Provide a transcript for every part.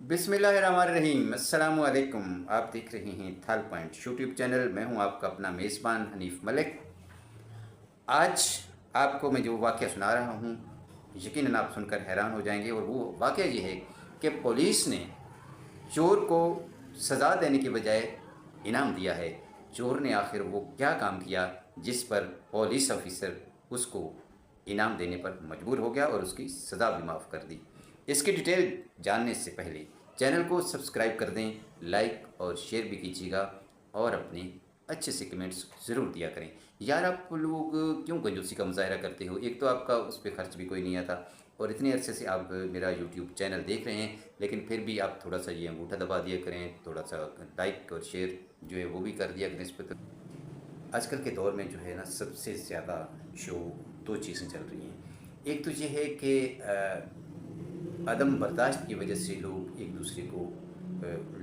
बिस्मिल्लाहिर्रहमानिर्रहीम। अस्सलामु अलैकुम। आप देख रहे हैं थाल पॉइंट यूट्यूब चैनल। मैं हूं आपका अपना मेज़बान हनीफ मलिक। आज आपको मैं जो वाक़या सुना रहा हूं, यकीनन आप सुनकर हैरान हो जाएंगे। और वो वाक़या ये है कि पुलिस ने चोर को सज़ा देने के बजाय इनाम दिया है। चोर ने आखिर वो क्या काम किया जिस पर पुलिस ऑफिसर उसको इनाम देने पर मजबूर हो गया और उसकी सज़ा भी माफ़ कर दी। इसकी डिटेल जानने से पहले चैनल को सब्सक्राइब कर दें, लाइक और शेयर भी कीजिएगा और अपने अच्छे से कमेंट्स ज़रूर दिया करें। यार, आप लोग क्यों कंजूसी का मुजाहरा करते हो? एक तो आपका उस पर खर्च भी कोई नहीं आता और इतने अरसे से आप मेरा यूट्यूब चैनल देख रहे हैं, लेकिन फिर भी आप थोड़ा सा ये अंगूठा दबा दिया करें, थोड़ा सा लाइक और शेयर जो है वो भी कर दिया करें इस पर। आजकल के दौर में जो है ना, सबसे ज़्यादा जो दो चीज़ें चल रही हैं। एक तो ये है कि अदम बर्दाश्त की वजह से लोग एक दूसरे को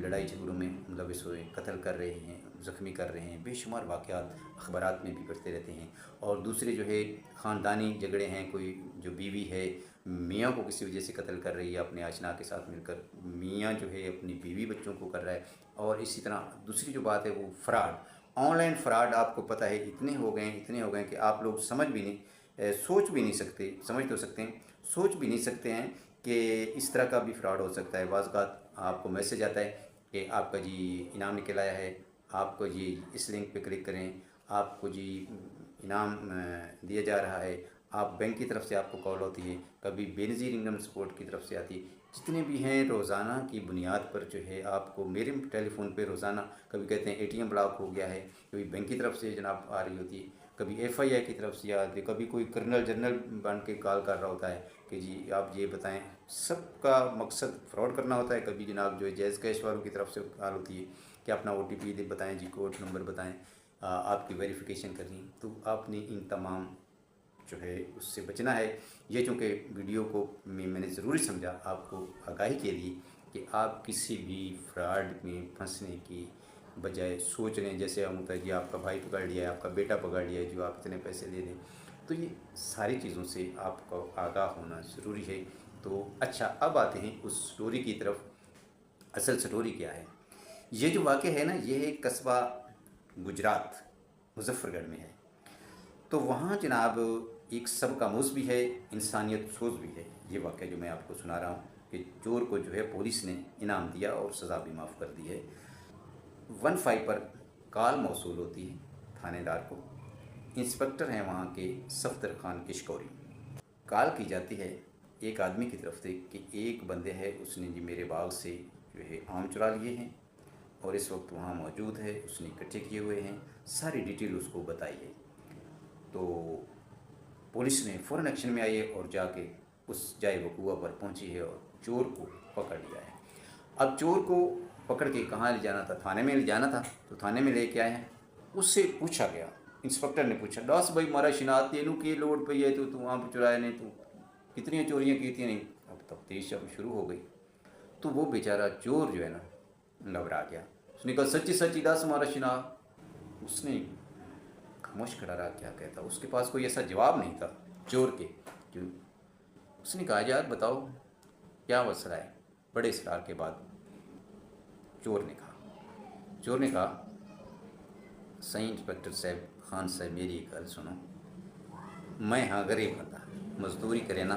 लड़ाई झगड़ों में मुलविस हुए कत्ल कर रहे हैं, ज़ख्मी कर रहे हैं। बेशुमार वाक़यात अखबारात में भी पढ़ते रहते हैं। और दूसरे जो है ख़ानदानी झगड़े हैं। कोई जो बीवी है मियाँ को किसी वजह से कत्ल कर रही है अपने आशना के साथ मिलकर, मियाँ जो है अपनी बीवी बच्चों को कर रहा है। और इसी तरह दूसरी जो बात है वो फ़्रॉड, ऑनलाइन फ़्रॉड। आपको पता है इतने हो गए कि आप लोग समझ भी नहीं, सोच भी नहीं सकते। समझ तो सकते हैं, सोच भी नहीं सकते हैं कि इस तरह का भी फ्रॉड हो सकता है। बाज़ आपको मैसेज आता है कि आपका जी इनाम निकल आया है, आपको जी इस लिंक पे क्लिक करें, आपको जी इनाम दिया जा रहा है। आप बैंक की तरफ से आपको कॉल होती है, कभी बेनज़ीर इनकम सपोर्ट की तरफ से आती है। जितने भी हैं रोज़ाना की बुनियाद पर जो है आपको मेरे टेलीफोन पे रोज़ाना कभी कहते हैं एटीएम ब्लॉक हो गया है, कभी बैंक की तरफ से जनाब आ रही होती है, कभी एफआईआई की तरफ से आती है, कभी कोई कर्नल जनरल बन के कॉल कर रहा होता है कि जी आप ये बताएं। सबका मकसद फ्रॉड करना होता है। कभी जनाब जो है जैज़ कैश वालों की तरफ से कॉल होती है कि अपना ओटीपी बताएं जी, कोड नंबर बताएं, आपकी वेरिफिकेशन करनी। तो आपने इन तमाम जो है उससे बचना है। ये चूँकि वीडियो को मैंने ज़रूरी समझा आपको आगाही के लिए कि आप किसी भी फ्रॉड में फंसने की बजाय सोच लें। जैसे हम होता है कि आपका भाई पकड़ लिया है, आपका बेटा पकड़ लिया है जो आप इतने पैसे दे दें। तो ये सारी चीज़ों से आपको आगाह होना ज़रूरी है। तो अच्छा, अब आते हैं उस स्टोरी की तरफ। असल स्टोरी क्या है? ये जो वाक़या है ना, ये है कस्बा गुजरात मुजफ्फ़रगढ़ में है। तो वहाँ जनाब एक सबकामूस भी है, इंसानियत सोच भी है। ये वाक़या जो मैं आपको सुना रहा हूँ कि चोर को जो है पुलिस ने इनाम दिया और सज़ा भी माफ़ कर दी है। 15 पर कॉल मौसूल होती है थानेदार को। इंस्पेक्टर हैं वहाँ के सफदर खान किशकोरी। कॉल की जाती है एक आदमी की तरफ से कि एक बंदे है, उसने जी मेरे बाग से जो है आम चुरा लिए हैं और इस वक्त वहाँ मौजूद है, उसने इकट्ठे किए हुए हैं। सारी डिटेल उसको बताई है। तो पुलिस ने फ़ौरन एक्शन में आई है और जाके उस जाए वकूआ पर पहुंची है और चोर को पकड़ लिया है। अब चोर को पकड़ के कहाँ ले जाना था? थाने में ले जाना था। तो थाने में लेके आए हैं। उससे पूछा गया, इंस्पेक्टर ने पूछा, दस भाई मारा शिनात तेनू की लोड पई है, तो तू वहाँ पर चुराए नहीं, तू कितनी चोरियाँ की थी नहीं। अब तफ्तीश अब शुरू हो गई। तो वो बेचारा चोर जो है ना घबरा गया। उसने कहा सच्ची सच्ची दस मारा शिनात। उसने खामोश खड़ा रहा, क्या कहता। उसके पास कोई ऐसा जवाब नहीं था चोर के। जो उसने कहा यार बताओ क्या मसला है। बड़े इसरार के बाद चोर ने कहा सही इंस्पेक्टर साहब, खान साहब मेरी एक गल सुनो। मैं हाँ गरीब बंदा, मजदूरी करे ना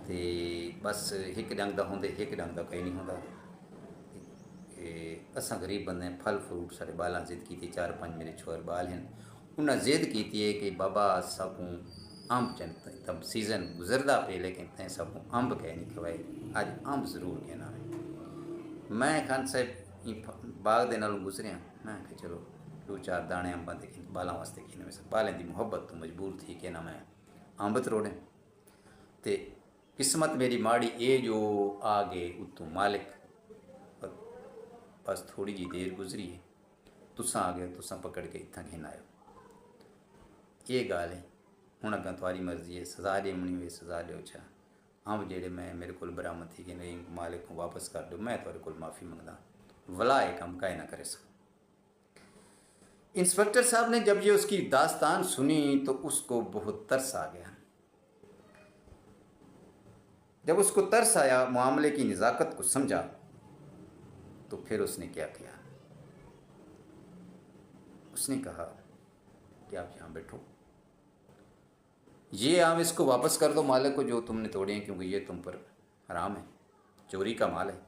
ते बस एक डंग दा होंदे, एक डंग दा कोई नहीं होंदा। असा गरीब बंदे फल फ्रूट साढ़े बालां जिद की थी। 4-5 मेरे छोर बाल हैं, उन्हें जिद की है कि बाबा सकूँ अंब चन तब सीज़न गुजरदा पे, लेकिन तैं सकूँ अंब कह नहीं खवाए। अज अंब ज़रूर कहना है। मैं खान साहब बाग दे नालों गुजरिया, मैं कि चलो 2-4 दाने अंबा दे बालों वास्ते की वैसे बालें की मुहब्बत तो मजबूर थी कि ना मैं अंब तरोड़े। तो किस्मत मेरी माड़ी ए जो आ गए उत्तों मालिक। बस थोड़ी जी देर गुजरी है, तुसा आ गए, तुसा पकड़ के इतना घेन आयो। ये गाल है हूँ अगर तुम्हारी मर्जी है, सज़ा देनी हुई सज़ा दो। छा अंब जेड़े मैं मेरे को बरामद थी कि नहीं मालिक को वापस कर दो, मैं थोड़े को माफ़ी मंगदा, वला एक काम का ना करे सक। इंस्पेक्टर साहब ने जब ये उसकी दास्तान सुनी तो उसको बहुत तरस आ गया। जब उसको तरस आया, मामले की नज़ाकत को समझा, तो फिर उसने क्या किया? उसने कहा कि आप यहाँ बैठो, ये आम इसको वापस कर दो मालिक को जो तुमने तोड़े हैं, क्योंकि ये तुम पर हराम है, चोरी का माल है।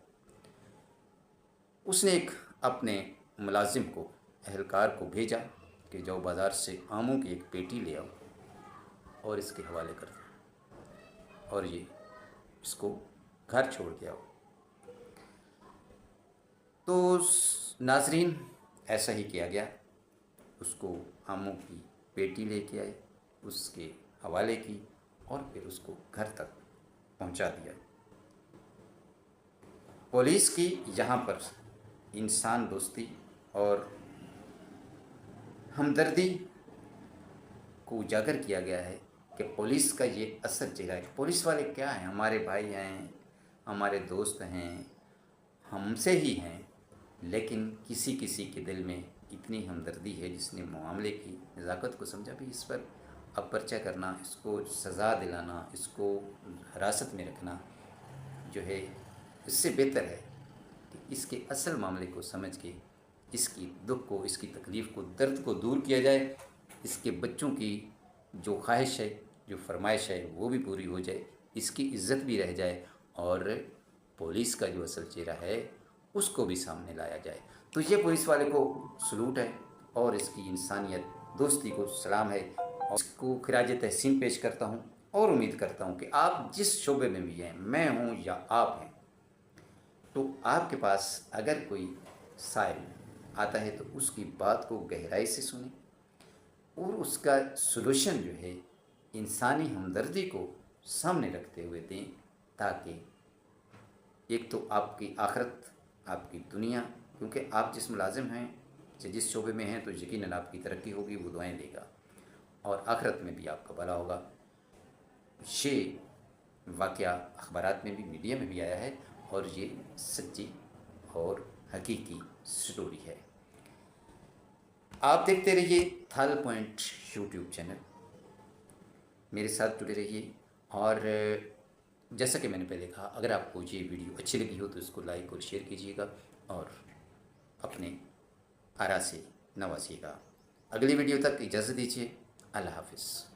उसने एक अपने मुलाजिम को, एहलकार को भेजा कि जाओ बाज़ार से आमों की एक पेटी ले आओ और इसके हवाले कर दो, और ये इसको घर छोड़ के आओ। तो नाजरीन, ऐसा ही किया गया। उसको आमों की पेटी लेके आए, उसके हवाले की, और फिर उसको घर तक पहुंचा दिया। पुलिस की यहाँ पर इंसान दोस्ती और हमदर्दी को उजागर किया गया है कि पुलिस का ये असल चेहरा है। पुलिस वाले क्या हैं? हमारे भाई हैं, हमारे दोस्त हैं, हमसे ही हैं, लेकिन किसी किसी के दिल में इतनी हमदर्दी है जिसने मामले की नज़ाकत को समझा भी इस पर अब पर्चा करना, इसको सज़ा दिलाना, इसको हिरासत में रखना जो है, इससे बेहतर है कि इसके असल मामले को समझ के इसकी दुख को, इसकी तकलीफ़ को, दर्द को दूर किया जाए। इसके बच्चों की जो ख्वाहिश है, जो फरमाइश है, वो भी पूरी हो जाए, इसकी इज़्ज़त भी रह जाए, और पुलिस का जो असल चेहरा है उसको भी सामने लाया जाए। तो ये पुलिस वाले को सलूट है और इसकी इंसानियत दोस्ती को सलाम है, और इसको खिराज तहसीन पेश करता हूँ, और उम्मीद करता हूँ कि आप जिस शोबे में भी हैं, मैं हूँ या आप हैं, तो आपके पास अगर कोई साइल आता है तो उसकी बात को गहराई से सुने और उसका सलूशन जो है इंसानी हमदर्दी को सामने रखते हुए दें, ताकि एक तो आपकी आखिरत, आपकी दुनिया, क्योंकि आप जिस मुलाजिम हैं, जिस शोबे में हैं, तो यकीनन आपकी तरक्की होगी, वो दुआएं देगा, और आखिरत में भी आपका भला होगा। ये वाक़या अखबारात में भी, मीडिया में भी आया है, और ये सच्ची और हकीकी स्टोरी है। आप देखते रहिए थल पॉइंट यूट्यूब चैनल, मेरे साथ जुड़े रहिए, और जैसा कि मैंने पहले कहा, अगर आपको ये वीडियो अच्छी लगी हो तो इसको लाइक और शेयर कीजिएगा, और अपने आरा से नवाजिएगा। अगली वीडियो तक इजाज़त दीजिए। अल्लाह हाफ़िज़।